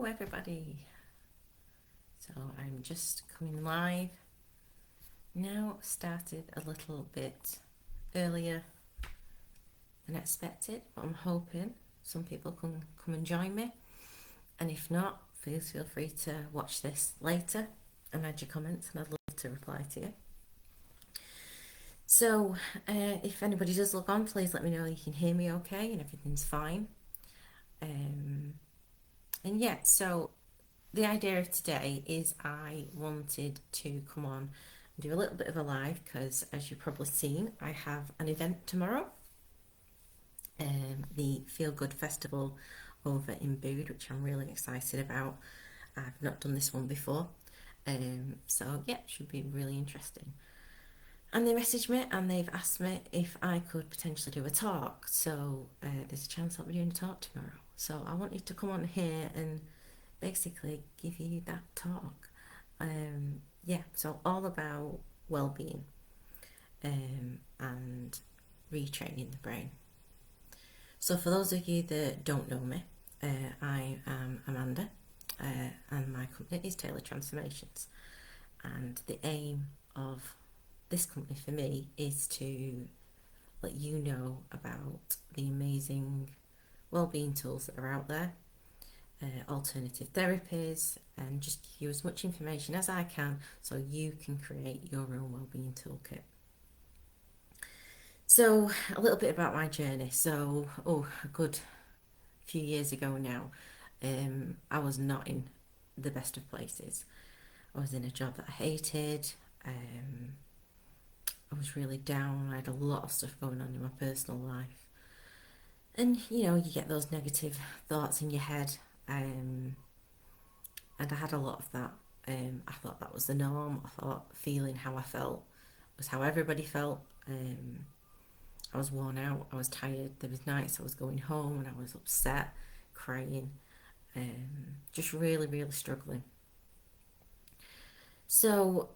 everybody. So I'm just coming live now. Started a little bit earlier than expected, but I'm hoping some people can come and join me. And if not, please feel free to watch this later and add your comments, and I'd love to reply to you. So if anybody does log on, please let me know you can hear me okay and everything's fine. And yeah, so the idea of today is I wanted to come on and do a little bit of a live because, as you've probably seen, I have an event tomorrow, the Feel Good Festival over in Bude, which I'm really excited about. I've not done this one before, so yeah, it should be really interesting. And they messaged me and they've asked me if I could potentially do a talk. So there's a chance I'll be doing a talk tomorrow. So I wanted to come on here and basically give you that talk. Yeah, so all about well-being and retraining the brain. So for those of you that don't know me, I am Amanda, and my company is Taylor Transformations. And the aim of this company for me is to let you know about the amazing well-being tools that are out there, alternative therapies, and just give you as much information as I can so you can create your own well-being toolkit. So a little bit about my journey. So a good few years ago now, I was not in the best of places. I was in a job that I hated. I was really down. I had a lot of stuff going on in my personal life. And you get those negative thoughts in your head. And I had a lot of that. I thought that was the norm. I thought feeling how I felt was how everybody felt. I was worn out. I was tired. There was nights I was going home and I was upset, crying, just really, really struggling. So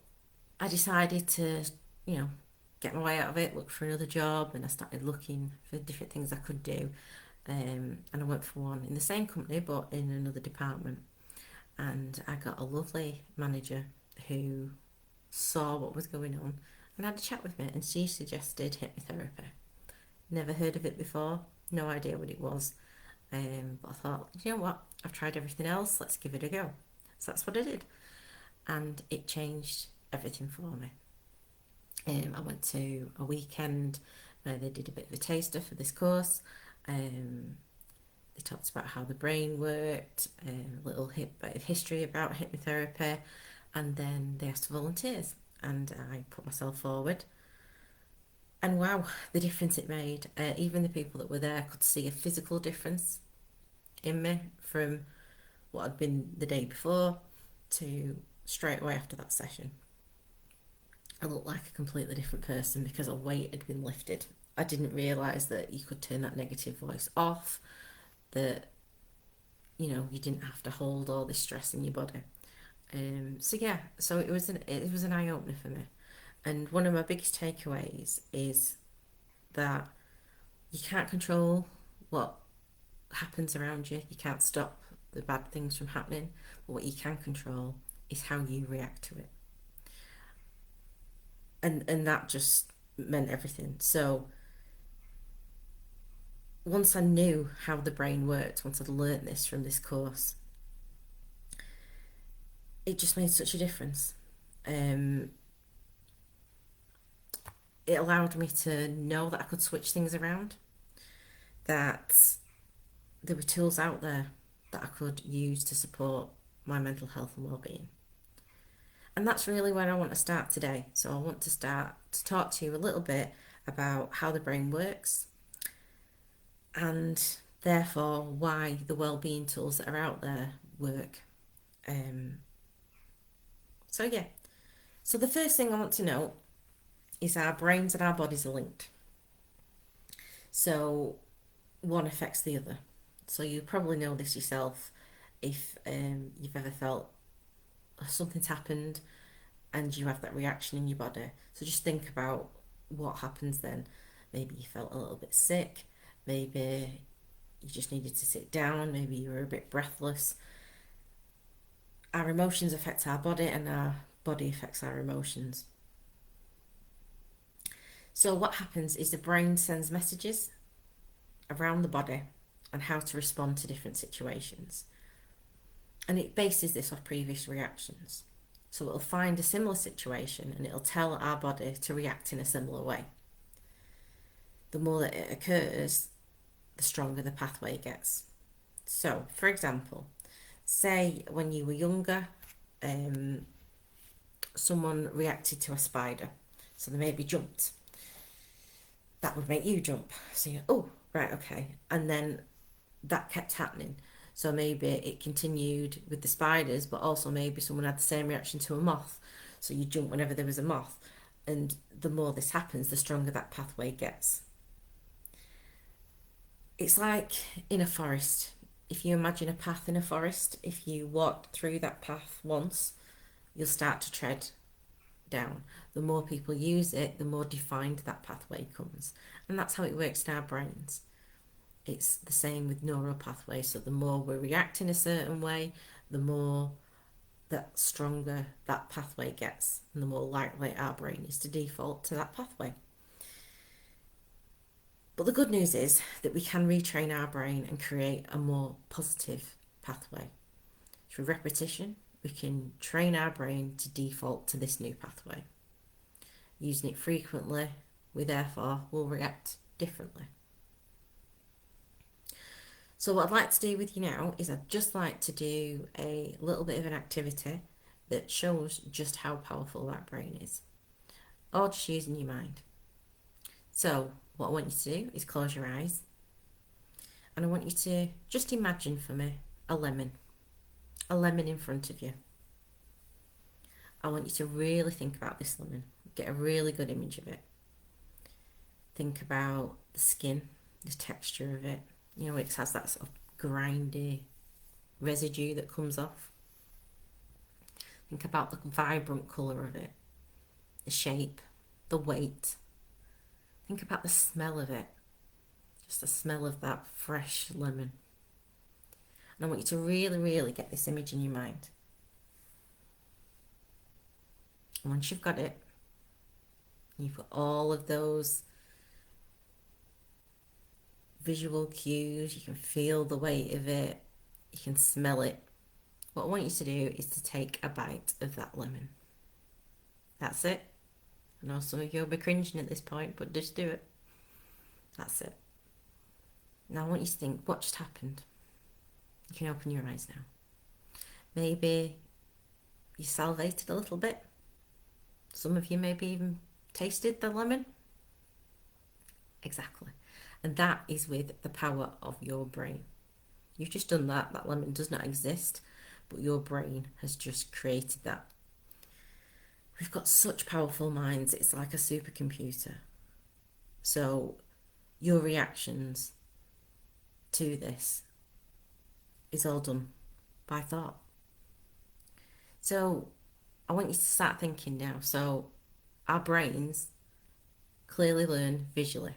I decided to, get my way out of it, look for another job, and I started looking for different things I could do. And I went for one in the same company but in another department. And I got a lovely manager who saw what was going on and had a chat with me, and she suggested hypnotherapy. Never heard of it before, no idea what it was. But I thought, you know what, I've tried everything else, let's give it a go. So that's what I did. And it changed everything for me. I went to a weekend where they did a bit of a taster for this course. They talked about how the brain worked, a little bit of history about hypnotherapy, and then they asked for volunteers, and I put myself forward. And wow, the difference it made. Even the people that were there could see a physical difference in me from what had been the day before to straight away after that session. I looked like a completely different person because a weight had been lifted. I didn't realise that you could turn that negative voice off, that you didn't have to hold all this stress in your body. So yeah, so it was an eye opener for me. And one of my biggest takeaways is that you can't control what happens around you. You can't stop the bad things from happening, but what you can control is how you react to it. And that just meant everything. So once I knew how the brain worked, once I'd learnt this from this course, it just made such a difference. It allowed me to know that I could switch things around, that there were tools out there that I could use to support my mental health and well-being. And that's really where I want to start today. So I want to start to talk to you a little bit about how the brain works, and therefore why the well-being tools that are out there work. So yeah, so the first thing I want to know is our brains and our bodies are linked. So one affects the other. So you probably know this yourself if you've ever felt something's happened and you have that reaction in your body. So just think about what happens then. Maybe you felt a little bit sick, maybe you just needed to sit down, maybe you were a bit breathless. our emotions affect our body and our body affects our emotions. So what happens is the brain sends messages around the body on how to respond to different situations. And it bases this off previous reactions. So it'll find a similar situation and it'll tell our body to react in a similar way. The more that it occurs, the stronger the pathway gets. So, for example, say when you were younger, someone reacted to a spider. So they maybe jumped. That would make you jump. So you're, oh, right, okay. And then that kept happening. So maybe it continued with the spiders, but also maybe someone had the same reaction to a moth. So you jump whenever there was a moth. And the more this happens, the stronger that pathway gets. It's like in a forest. If you imagine a path in a forest, if you walked through that path once, you'll start to tread down. The more people use it, the more defined that pathway comes. And that's how it works in our brains. It's the same with neural pathways. So the more we react in a certain way, the more that stronger that pathway gets, and the more likely our brain is to default to that pathway. But the good news is that we can retrain our brain and create a more positive pathway. Through repetition, we can train our brain to default to this new pathway. Using it frequently, we therefore will react differently. So what I'd like to do with you now is I'd just like to do a little bit of an activity that shows just how powerful that brain is, or just using your mind. So what I want you to do is close your eyes, and I want you to just imagine for me a lemon in front of you. I want you to really think about this lemon, get a really good image of it. Think about the skin, the texture of it. You know, it has that sort of grindy residue that comes off. Think about the vibrant colour of it, the shape, the weight. Think about the smell of it, just the smell of that fresh lemon. And I want you to really, really get this image in your mind. And once you've got it, you've got all of those visual cues, you can feel the weight of it, you can smell it. What I want you to do is to take a bite of that lemon. That's it. I know some of you will be cringing at this point, but just do it. That's it. Now I want you to think, what just happened? You can open your eyes now. Maybe you salivated a little bit. Some of you maybe even tasted the lemon. Exactly. And that is with the power of your brain. You've just done that. That lemon does not exist, but your brain has just created that. We've got such powerful minds. It's like a supercomputer. So your reactions to this is all done by thought. So I want you to start thinking now. So our brains clearly learn visually.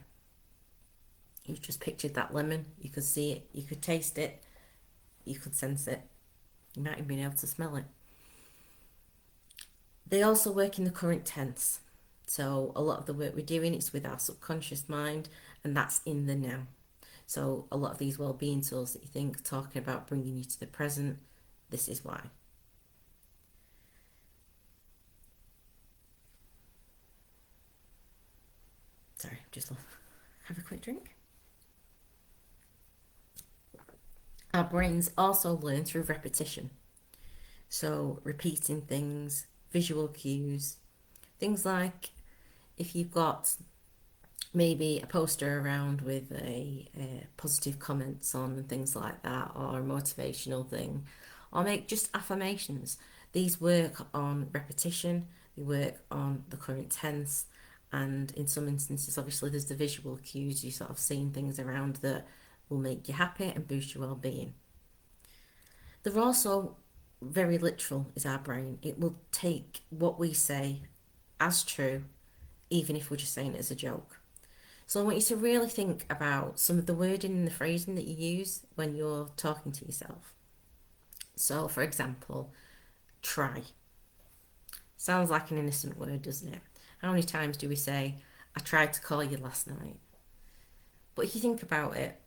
You've just pictured that lemon. You could see it, you could taste it, you could sense it. You might even be able to smell it. They also work in the current tense. So a lot of the work we're doing is with our subconscious mind, and that's in the now. So a lot of these well-being tools that you think talking about bringing you to the present, this is why. Sorry, just have a quick drink. Our brains also learn through repetition. So repeating things, visual cues, things like if you've got maybe a poster around with a positive comments on and things like that, or a motivational thing, or make just affirmations. These work on repetition, they work on the current tense, and in some instances obviously there's the visual cues, you sort of seeing things around that will make you happy and boost your well-being. They're also very literal, is our brain. It will take what we say as true, even if we're just saying it as a joke. So I want you to really think about some of the wording and the phrasing that you use when you're talking to yourself. So, for example, try. Sounds like an innocent word, doesn't it? How many times do we say, I tried to call you last night? But if you think about it,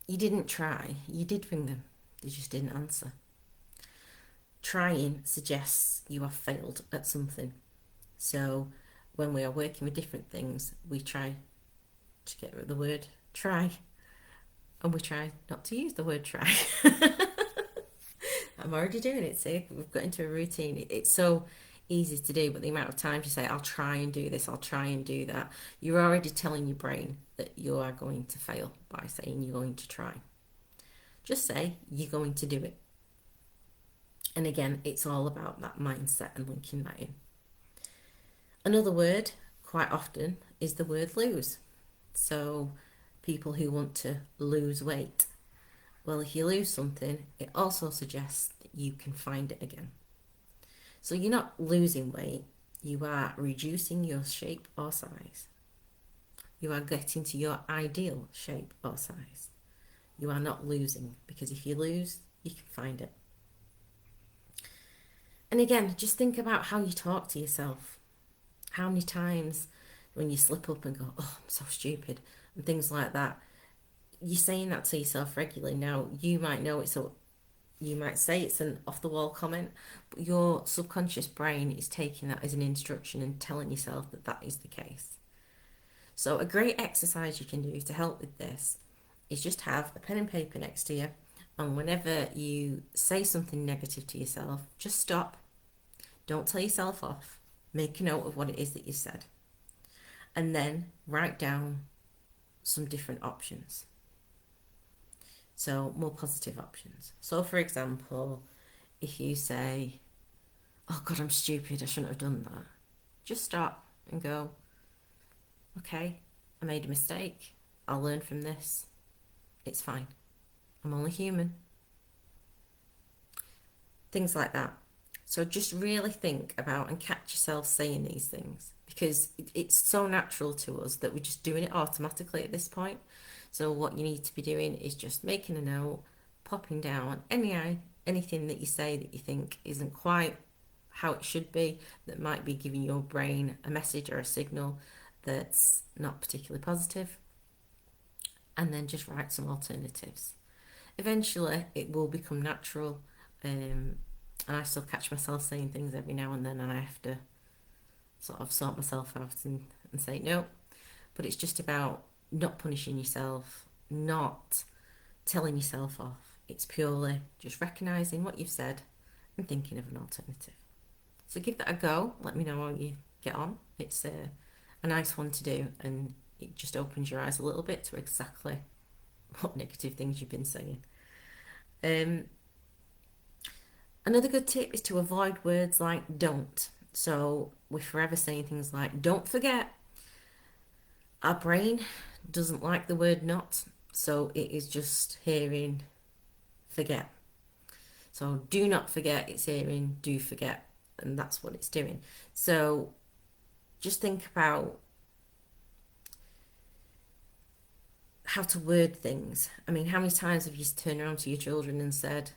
you didn't try, you did ring them, they just didn't answer. Trying suggests you have failed at something. So when we are working with different things, we try to get rid of the word try, and we try not to use the word try. I'm already doing it, see? We've got into a routine. It's so easy to do, but the amount of times you say, I'll try and do this, I'll try and do that, you're already telling your brain that you are going to fail by saying you're going to try. Just say you're going to do it. And again, it's all about that mindset and linking that in. Another word quite often is the word lose. So people who want to lose weight. Well, if you lose something, it also suggests that you can find it again. So you're not losing weight, you are reducing your shape or size. You are getting to your ideal shape or size. You are not losing, because if you lose, you can find it. And again, just think about how you talk to yourself. How many times when you slip up and go, oh, I'm so stupid, and things like that, you're saying that to yourself regularly. Now, you might know it's you might say it's an off-the-wall comment, but your subconscious brain is taking that as an instruction and telling yourself that that is the case. So a great exercise you can do to help with this is just have a pen and paper next to you, and whenever you say something negative to yourself, just stop. Don't tell yourself off. Make a note of what it is that you said. And then write down some different options. So more positive options. So for example, if you say, oh God, I'm stupid, I shouldn't have done that. Just stop and go, okay, I made a mistake. I'll learn from this. It's fine. I'm only human. Things like that. So just really think about and catch yourself saying these things, because it's so natural to us that we're just doing it automatically at this point. So what you need to be doing is just making a note, popping down anything that you say that you think isn't quite how it should be, that might be giving your brain a message or a signal that's not particularly positive, and then just write some alternatives. Eventually it will become natural, and I still catch myself saying things every now and then, and I have to sort of sort myself out and say no. But it's just about not punishing yourself, not telling yourself off. It's purely just recognising what you've said and thinking of an alternative. So give that a go. Let me know how you get on. It's a nice one to do, and it just opens your eyes a little bit to exactly what negative things you've been saying. Another good tip is to avoid words like don't. So we're forever saying things like don't forget. Our brain doesn't like the word not, so it is just hearing forget. So do not forget, it's hearing do forget, and that's what it's doing. So just think about how to word things. I mean, how many times have you turned around to your children and said,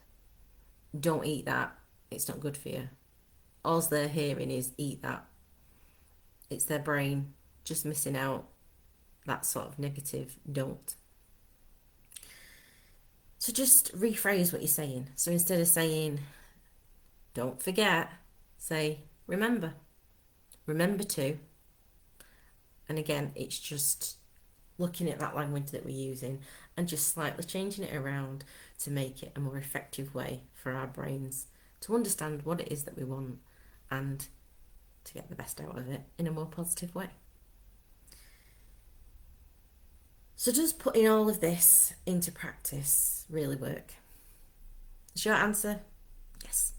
don't eat that, it's not good for you? All they're hearing is eat that. It's their brain just missing out that sort of negative don't. So just rephrase what you're saying. So instead of saying don't forget, say remember to. And again, it's just looking at that language that we're using and just slightly changing it around to make it a more effective way for our brains to understand what it is that we want and to get the best out of it in a more positive way. So does putting all of this into practice really work? The short answer, yes,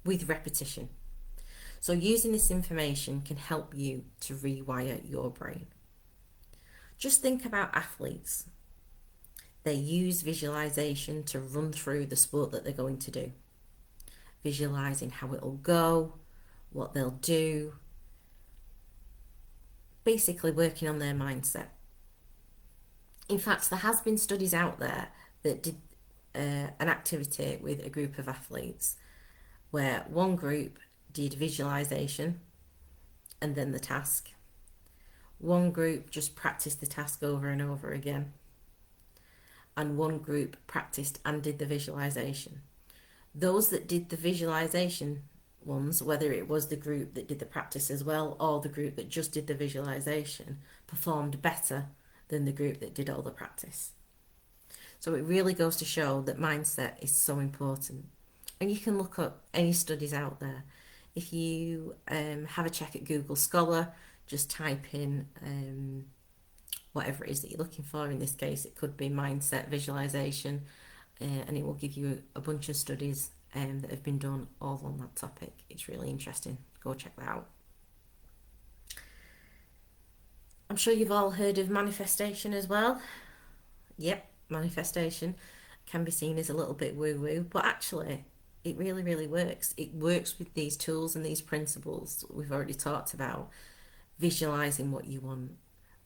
with repetition. So using this information can help you to rewire your brain. Just think about athletes. They use visualization to run through the sport that they're going to do. Visualizing how it'll go, what they'll do. Basically working on their mindset. In fact, there has been studies out there that did an activity with a group of athletes where one group did visualization and then the task. One group just practiced the task over and over again. And one group practiced and did the visualization. Those that did the visualization ones, whether it was the group that did the practice as well or the group that just did the visualization, performed better than the group that did all the practice. So it really goes to show that mindset is so important. And you can look up any studies out there. If you have a check at Google Scholar, just type in whatever it is that you're looking for. In this case, it could be mindset visualization, and it will give you a bunch of studies that have been done all on that topic. It's really interesting. Go check that out. I'm sure you've all heard of manifestation as well. Yep, manifestation can be seen as a little bit woo-woo, but actually it really, really works. It works with these tools and these principles we've already talked about. Visualizing what you want,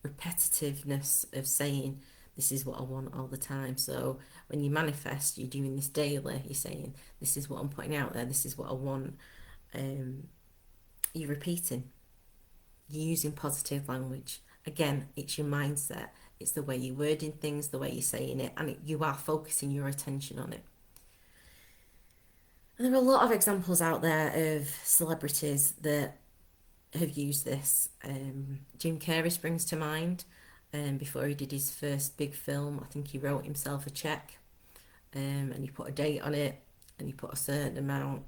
repetitiveness of saying this is what I want all the time. So when you manifest, you're doing this daily. You're saying this is what I'm putting out there, this is what I want. You're repeating, you're using positive language. Again, it's your mindset, it's the way you're wording things, the way you're saying it, and you are focusing your attention on it. And there are a lot of examples out there of celebrities that have used this. Jim Carrey springs to mind. Before he did his first big film, I think he wrote himself a check, and he put a date on it, and he put a certain amount,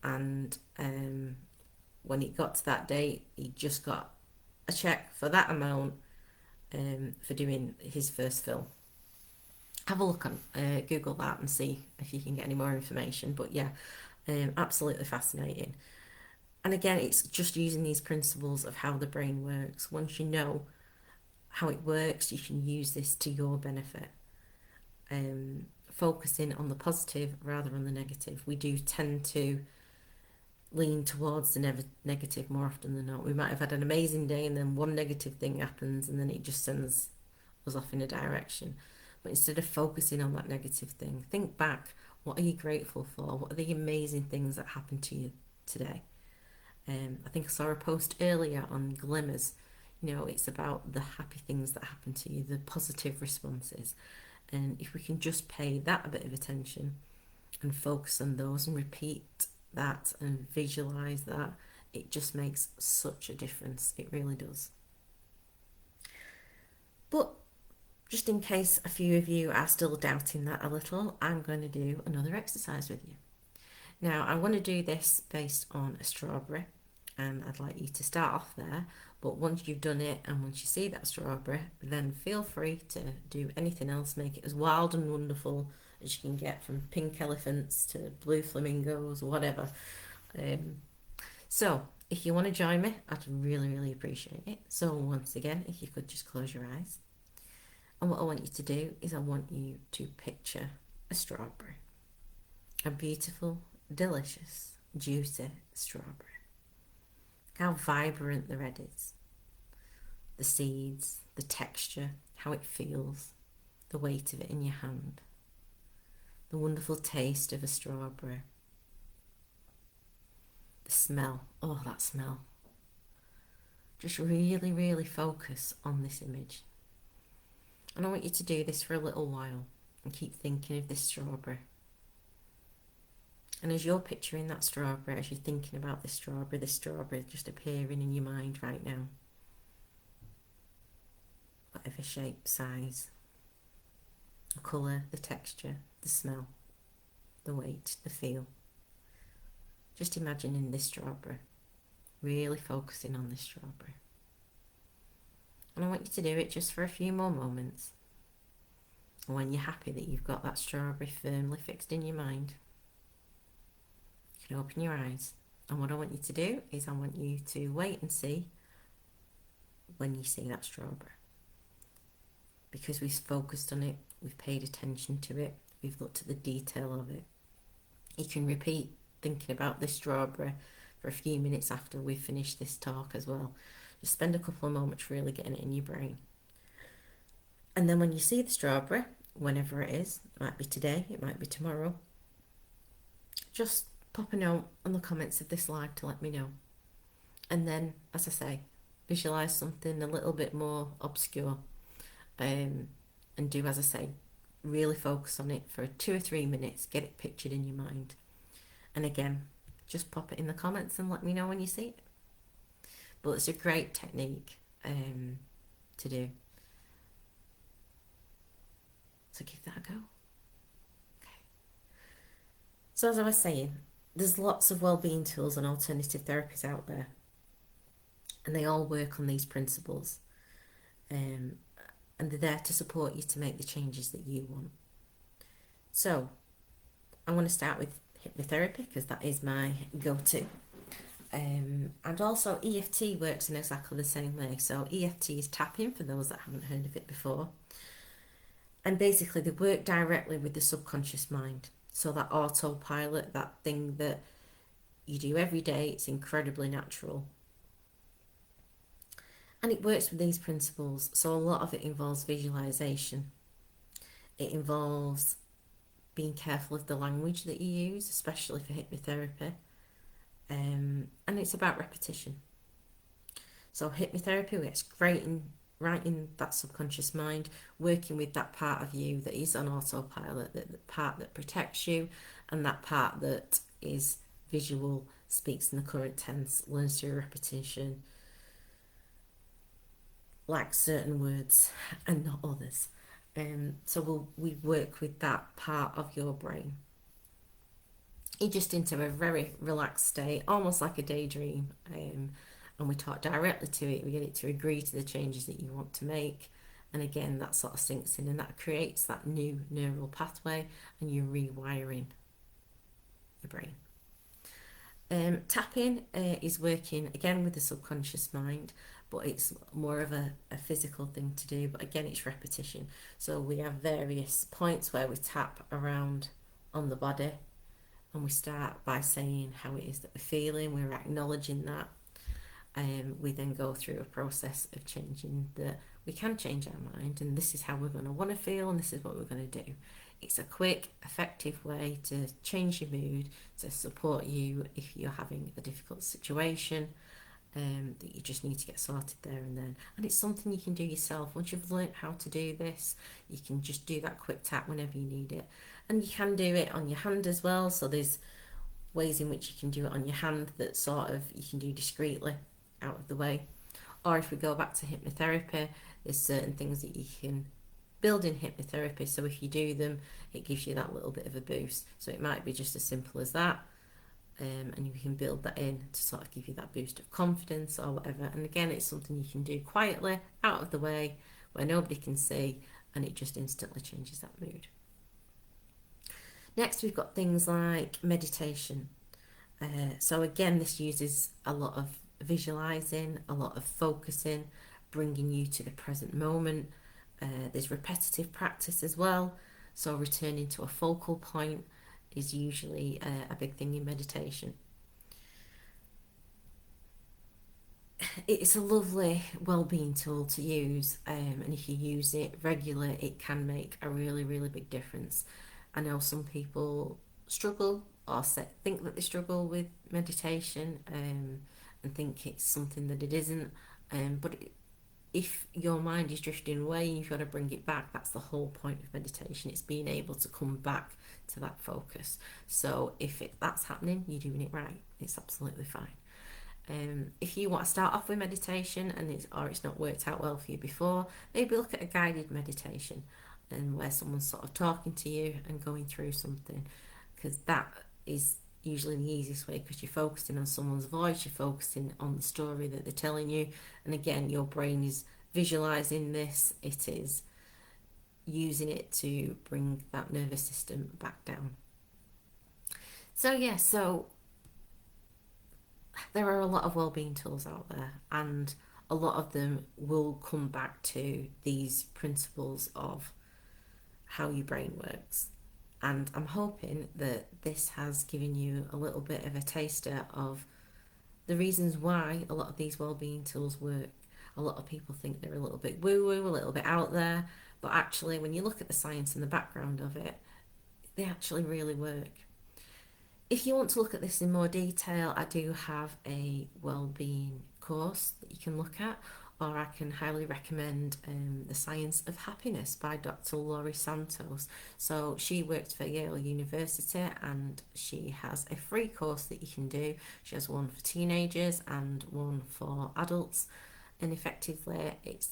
and when it got to that date, he just got a check for that amount for doing his first film. Have a look on Google that and see if you can get any more information. But yeah, absolutely fascinating. And again, it's just using these principles of how the brain works. Once you know how it works, you can use this to your benefit. Focusing on the positive rather than the negative. We do tend to lean towards the negative more often than not. We might have had an amazing day and then one negative thing happens and then it just sends us off in a direction. But instead of focusing on that negative thing, think back. What are you grateful for? What are the amazing things that happened to you today? I think I saw a post earlier on glimmers. You know, it's about the happy things that happen to you, the positive responses. And if we can just pay that a bit of attention and focus on those and repeat that and visualize that, it just makes such a difference. It really does. But just in case a few of you are still doubting that a little, I'm going to do another exercise with you. Now, I want to do this based on a strawberry, and I'd like you to start off there. But once you've done it and once you see that strawberry, then feel free to do anything else. Make it as wild and wonderful as you can get, from pink elephants to blue flamingos, whatever. So if you want to join me, I'd really, really appreciate it. So once again, if you could just close your eyes. And what I want you to do is I want you to picture a strawberry. A beautiful, delicious, juicy strawberry. How vibrant the red is. The seeds, the texture, how it feels, the weight of it in your hand. The wonderful taste of a strawberry. The smell, oh that smell. Just really, really focus on this image. And I want you to do this for a little while and keep thinking of this strawberry. And as you're picturing that strawberry, as you're thinking about this strawberry just appearing in your mind right now. Whatever shape, size, the colour, the texture, the smell, the weight, the feel. Just imagining this strawberry, really focusing on this strawberry. And I want you to do it just for a few more moments. And when you're happy that you've got that strawberry firmly fixed in your mind, you can open your eyes. And what I want you to do is I want you to wait and see when you see that strawberry. Because we've focused on it, we've paid attention to it, we've looked at the detail of it. You can repeat thinking about this strawberry for a few minutes after we've finished this talk as well. Just spend a couple of moments really getting it in your brain. And then when you see the strawberry, whenever it is, it might be today, it might be tomorrow, just pop a note on the comments of this live to let me know. And then, as I say, visualize something a little bit more obscure, and do, as I say, really focus on it for 2 or 3 minutes, get it pictured in your mind. And again, just pop it in the comments and let me know when you see it. But it's a great technique to do. So give that a go. Okay. So as I was saying, there's lots of wellbeing tools and alternative therapies out there, and they all work on these principles. And they're there to support you to make the changes that you want. So I want to start with hypnotherapy because that is my go-to. And also EFT works in exactly the same way. So EFT is tapping, for those that haven't heard of it before. And basically they work directly with the subconscious mind. So that autopilot, that thing that you do every day, it's incredibly natural. And it works with these principles. So a lot of it involves visualization. It involves being careful of the language that you use, especially for hypnotherapy. And it's about repetition. So hypnotherapy works great right in that subconscious mind, working with that part of you that is on autopilot, that part that protects you, and that part that is visual, speaks in the current tense, learns through repetition, like certain words and not others. So we work with that part of your brain. You're just into a very relaxed state, almost like a daydream, and we talk directly to it. We get it to agree to the changes that you want to make, and again that sort of sinks in, and that creates that new neural pathway, and you're rewiring your brain. Tapping is working again with the subconscious mind, but it's more of a physical thing to do. But again, it's repetition. So we have various points where we tap around on the body, and we start by saying how it is that we're feeling. We're acknowledging that. We then go through a process of changing that we can change our mind, and this is how we're going to want to feel, and this is what we're going to do. It's a quick, effective way to change your mood, to support you if you're having a difficult situation, that you just need to get sorted there and then. And it's something you can do yourself. Once you've learnt how to do this, you can just do that quick tap whenever you need it. And you can do it on your hand as well. So there's ways in which you can do it on your hand that sort of you can do discreetly out of the way. Or if we go back to hypnotherapy, there's certain things that you can build in hypnotherapy, so if you do them, it gives you that little bit of a boost. So it might be just as simple as that, and you can build that in to sort of give you that boost of confidence or whatever. And again, it's something you can do quietly, out of the way, where nobody can see, and it just instantly changes that mood. Next, we've got things like meditation. So again, this uses a lot of visualizing, a lot of focusing, bringing you to the present moment. There's repetitive practice as well. So returning to a focal point is usually a big thing in meditation. It's a lovely well-being tool to use, and if you use it regularly, it can make a really, really big difference. I know some people struggle or think that they struggle with meditation, and think it's something that it isn't, but if your mind is drifting away and you've got to bring it back, that's the whole point of meditation. It's being able to come back to that focus. So if that's happening, you're doing it right. It's absolutely fine. If you want to start off with meditation and it's not worked out well for you before, maybe look at a guided meditation, and where someone's sort of talking to you and going through something, because that is usually the easiest way, because you're focusing on someone's voice, you're focusing on the story that they're telling you, and again, your brain is visualizing this, it is using it to bring that nervous system back down. So there are a lot of wellbeing tools out there, and a lot of them will come back to these principles of how your brain works. And I'm hoping that this has given you a little bit of a taster of the reasons why a lot of these wellbeing tools work. A lot of people think they're a little bit woo-woo, a little bit out there, but actually when you look at the science and the background of it, they actually really work. If you want to look at this in more detail, I do have a wellbeing course that you can look at, or I can highly recommend The Science of Happiness by Dr. Laurie Santos. So she worked for Yale University and she has a free course that you can do. She has one for teenagers and one for adults, and effectively it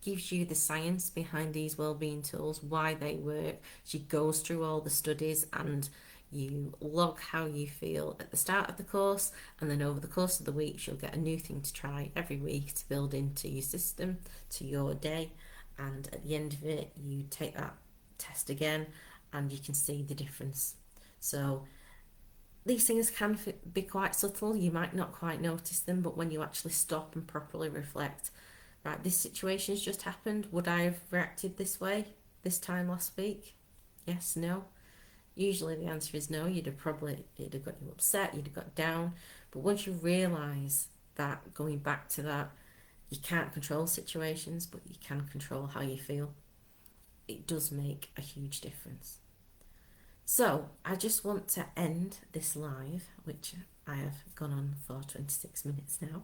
gives you the science behind these wellbeing tools, why they work. She goes through all the studies and you log how you feel at the start of the course, and then over the course of the week you'll get a new thing to try every week to build into your system, to your day, and at the end of it you take that test again and you can see the difference. So these things can be quite subtle, you might not quite notice them, but when you actually stop and properly reflect, right, this situation has just happened, would I have reacted this way this time last week? Yes, no. Usually the answer is no. You'd have got you upset, you'd have got down. But once you realise that, going back to that, you can't control situations, but you can control how you feel, it does make a huge difference. So I just want to end this live, which I have gone on for 26 minutes now,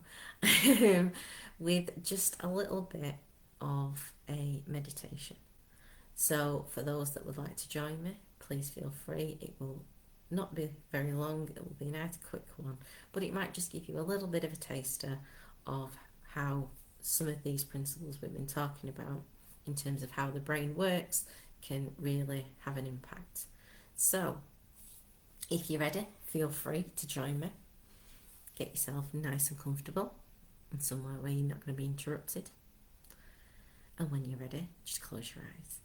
with just a little bit of a meditation. So for those that would like to join me, please feel free. It will not be very long, it will be a nice quick one, but it might just give you a little bit of a taster of how some of these principles we've been talking about in terms of how the brain works can really have an impact. So if you're ready, feel free to join me. Get yourself nice and comfortable and somewhere where you're not going to be interrupted. And when you're ready, just close your eyes.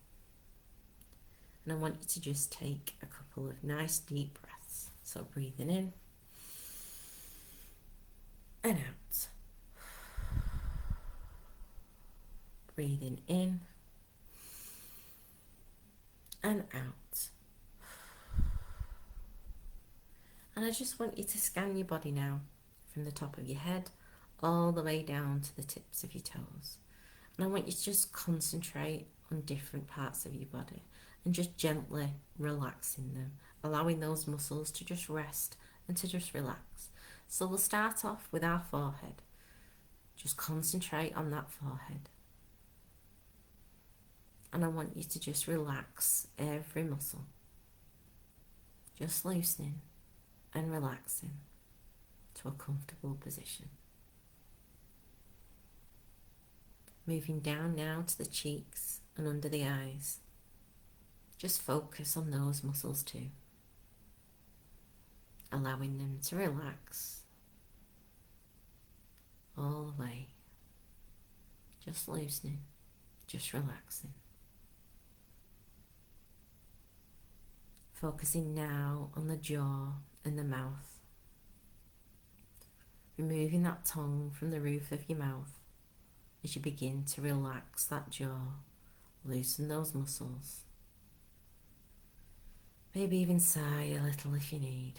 And I want you to just take a couple of nice deep breaths. So breathing in and out. Breathing in and out. And I just want you to scan your body now from the top of your head all the way down to the tips of your toes. And I want you to just concentrate on different parts of your body and just gently relaxing them, allowing those muscles to just rest and to just relax. So we'll start off with our forehead. Just concentrate on that forehead. And I want you to just relax every muscle. Just loosening and relaxing to a comfortable position. Moving down now to the cheeks and under the eyes. Just focus on those muscles too. Allowing them to relax all the way. Just loosening, just relaxing. Focusing now on the jaw and the mouth. Removing that tongue from the roof of your mouth as you begin to relax that jaw, loosen those muscles. Maybe even sigh a little if you need.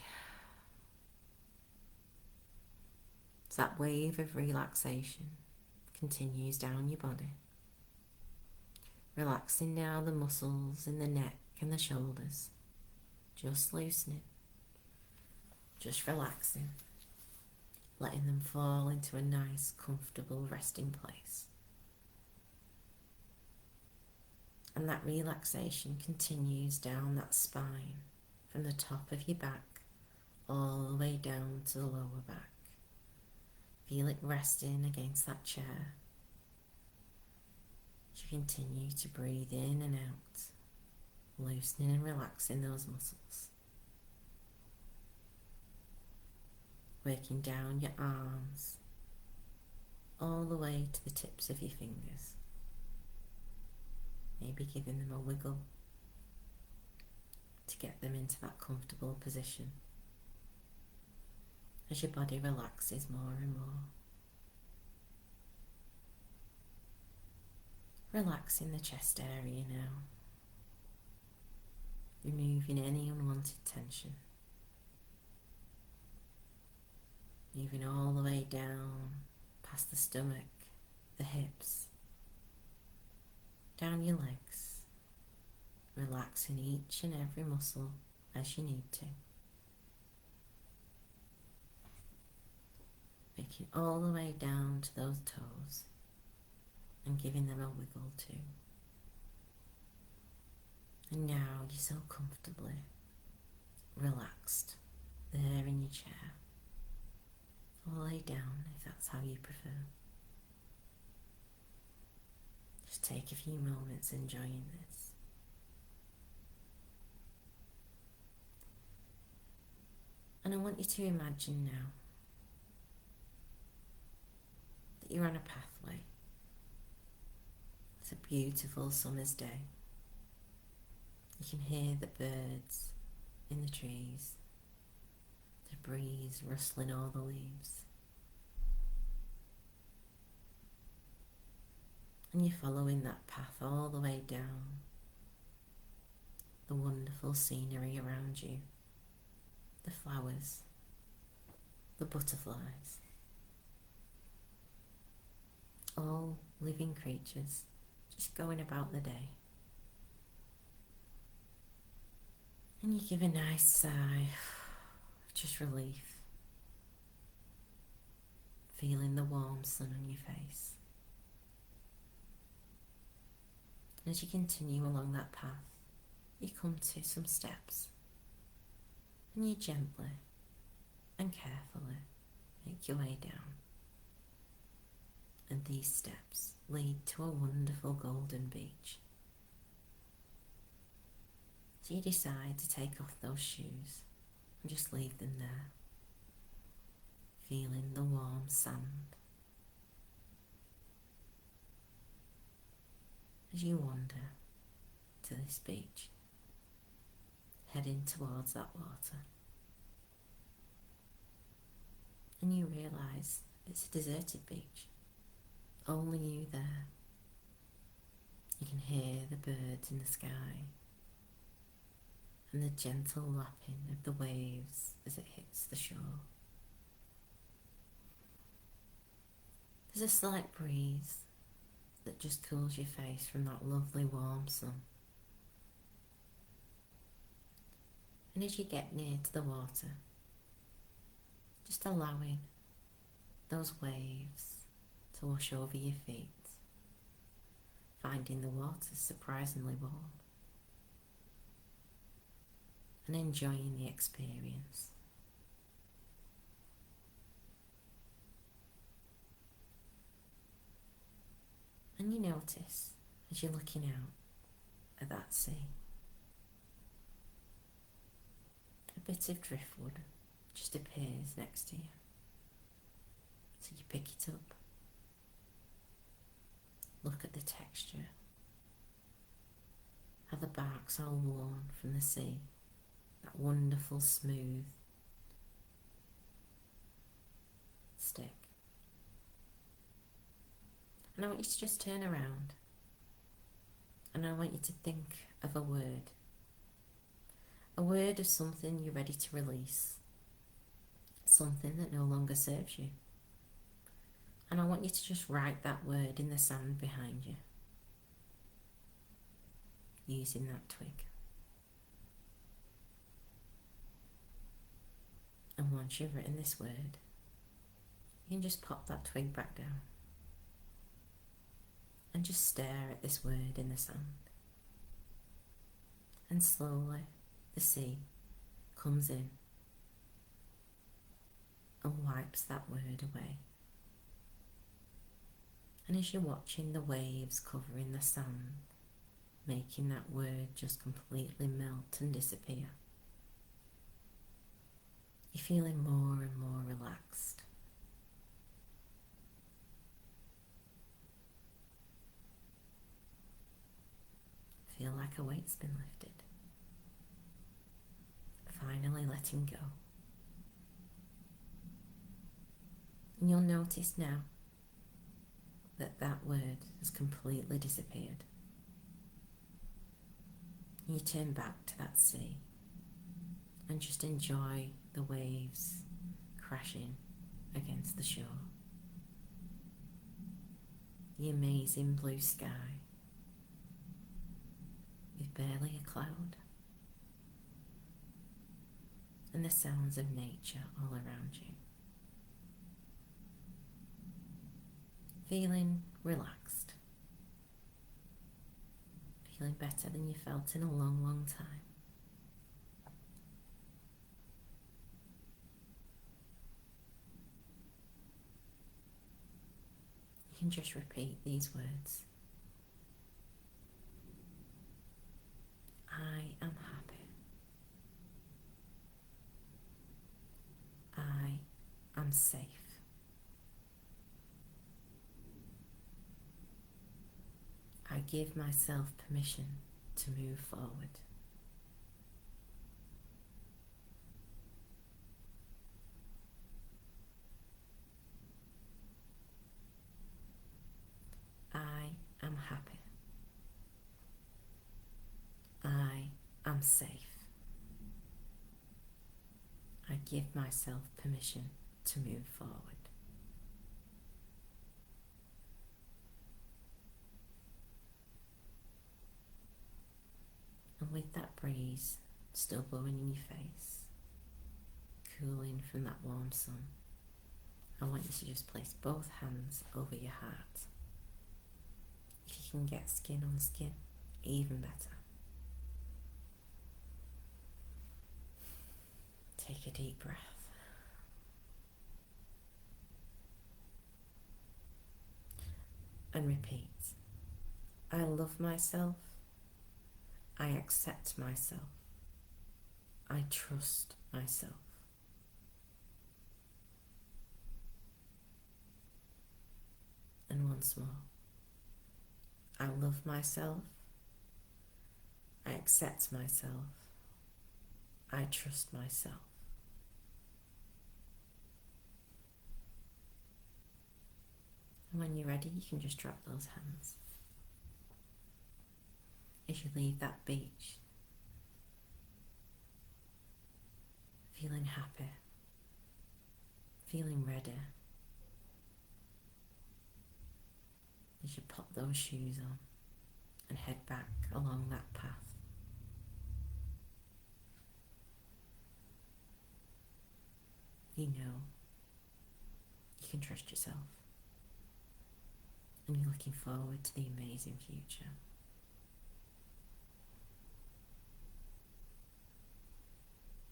As that wave of relaxation continues down your body. Relaxing now the muscles in the neck and the shoulders. Just loosening. Just relaxing. Letting them fall into a nice, comfortable resting place. And that relaxation continues down that spine from the top of your back all the way down to the lower back. Feel it resting against that chair as you continue to breathe in and out, loosening and relaxing those muscles. Working down your arms all the way to the tips of your fingers. Maybe giving them a wiggle to get them into that comfortable position as your body relaxes more and more. Relaxing the chest area now, removing any unwanted tension. Moving all the way down past the stomach, the hips, down your legs, relaxing each and every muscle as you need to. making all the way down to those toes and giving them a wiggle too. And now you're so comfortably relaxed there in your chair, or lay down if that's how you prefer. Just take a few moments enjoying this. And I want you to imagine now that you're on a pathway. It's a beautiful summer's day. You can hear the birds in the trees, the breeze rustling all the leaves. And you're following that path all the way down, the wonderful scenery around you, the flowers, the butterflies, all living creatures just going about the day. And you give a nice sigh of just relief, feeling the warm sun on your face. And as you continue along that path, you come to some steps, and you gently and carefully make your way down. And these steps lead to a wonderful golden beach. So you decide to take off those shoes and just leave them there, feeling the warm sand. As you wander to this beach, heading towards that water, and you realise it's a deserted beach, only you there. You can hear the birds in the sky and the gentle lapping of the waves as it hits the shore. There's a slight breeze that just cools your face from that lovely warm sun. And as you get near to the water, just allowing those waves to wash over your feet, finding the water surprisingly warm, and enjoying the experience. And you notice, as you're looking out at that sea, a bit of driftwood just appears next to you. So you pick it up, look at the texture, how the bark's all worn from the sea, that wonderful smooth stick. And I want you to just turn around, and I want you to think of a word of something you're ready to release, something that no longer serves you. And I want you to just write that word in the sand behind you, using that twig. And once you've written this word, you can just pop that twig back down and just stare at this word in the sand. And slowly the sea comes in and wipes that word away. And as you're watching the waves covering the sand, making that word just completely melt and disappear, you're feeling more and more relaxed. Feel like a weight's been lifted. Finally letting go. And you'll notice now that that word has completely disappeared. You turn back to that sea and just enjoy the waves crashing against the shore. The amazing blue sky with barely a cloud, and the sounds of nature all around you. feeling relaxed, feeling better than you felt in a long, long time. You can just repeat these words. I am happy. I am safe. I give myself permission to move forward. I am happy. I am safe. I give myself permission to move forward. And with that breeze still blowing in your face, cooling from that warm sun, I want you to just place both hands over your heart. If you can get skin on skin, even better. Take a deep breath. And repeat. I love myself. I accept myself. I trust myself. And once more. I love myself. I accept myself. I trust myself. And when you're ready, you can just drop those hands. As you leave that beach, feeling happy, feeling ready, as you pop those shoes on and head back along that path. You know you can trust yourself, and you're looking forward to the amazing future.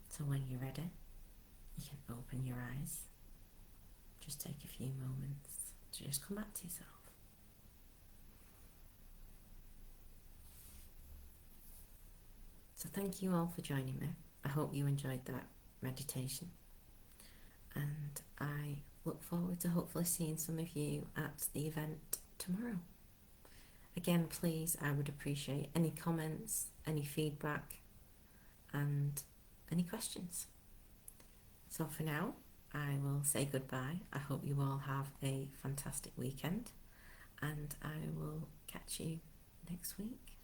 So when you're ready, you can open your eyes. Just take a few moments to just come back to yourself. So thank you all for joining me. I hope you enjoyed that meditation. And I look forward to hopefully seeing some of you at the event tomorrow. Again, please, I would appreciate any comments, any feedback, and any questions. So for now, I will say goodbye. I hope you all have a fantastic weekend, and I will catch you next week.